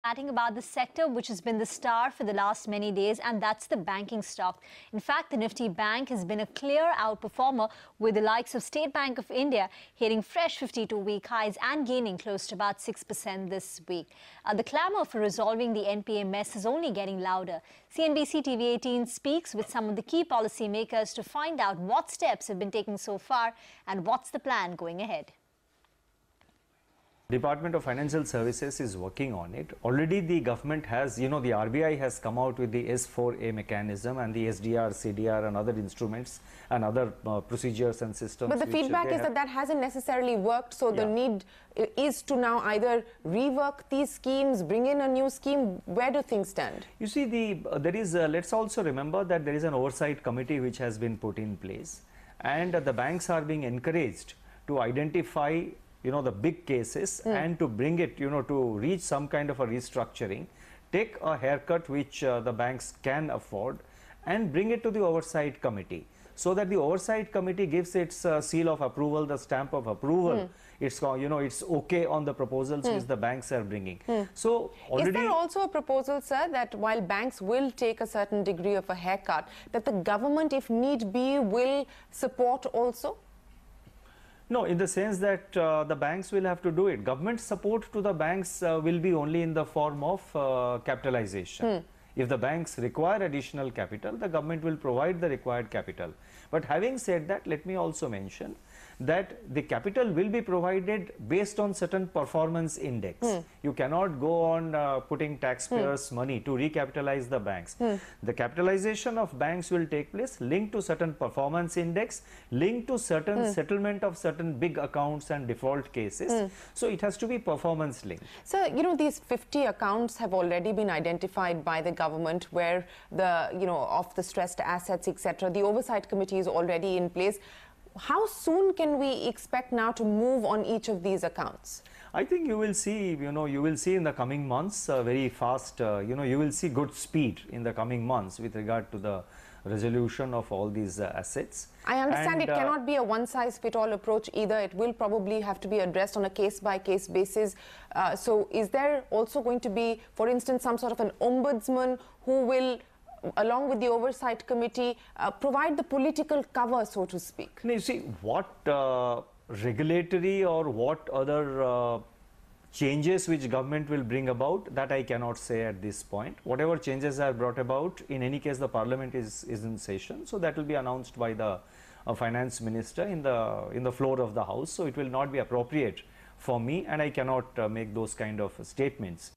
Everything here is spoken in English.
Chatting about the sector which has been the star for the last many days, and that's the banking stock. In fact, the Nifty Bank has been a clear outperformer, with the likes of State Bank of India hitting fresh 52-week highs and gaining close to about 6% this week. The clamour for resolving the NPA mess is only getting louder. CNBC TV 18 speaks with some of the key policymakers to find out what steps have been taken so far and what's the plan going ahead. Department of Financial Services is working on it. Already the government has, the RBI has come out with the S4A mechanism and the SDR, CDR and other instruments and other procedures and systems. But the feedback is that hasn't necessarily worked, so the need is to now either rework these schemes, bring in a new scheme. Where do things stand? You see, let's also remember that there is an oversight committee which has been put in place, and the banks are being encouraged to identify the big cases and to bring it, to reach some kind of a restructuring, take a haircut which the banks can afford and bring it to the oversight committee, so that the oversight committee gives its seal of approval, the stamp of approval. It's okay on the proposals which the banks are bringing. So already, is there also a proposal, sir, that while banks will take a certain degree of a haircut, that the government, if need be, will support also? No, in the sense that the banks will have to do it. Government support to the banks will be only in the form of capitalization. If the banks require additional capital, the government will provide the required capital. But having said that, let me also mention that the capital will be provided based on certain performance index. You cannot go on putting taxpayers' money to recapitalize the banks. The capitalization of banks will take place linked to certain performance index, linked to certain settlement of certain big accounts and default cases. So it has to be performance linked. So, these 50 accounts have already been identified by the government where of the stressed assets, etc. The oversight committee is already in place. How soon can we expect now to move on each of these accounts? I think you will see, in the coming months very fast, you will see good speed in the coming months with regard to the resolution of all these assets. I understand it cannot be a one-size-fits-all approach either. It will probably have to be addressed on a case-by-case basis. So is there also going to be, for instance, some sort of an ombudsman who will, along with the oversight committee, provide the political cover, so to speak? You see, what regulatory or what other changes which government will bring about, that I cannot say at this point. Whatever changes are brought about, in any case the parliament is in session, so that will be announced by the finance minister in the floor of the house. So it will not be appropriate for me, and I cannot make those kind of statements.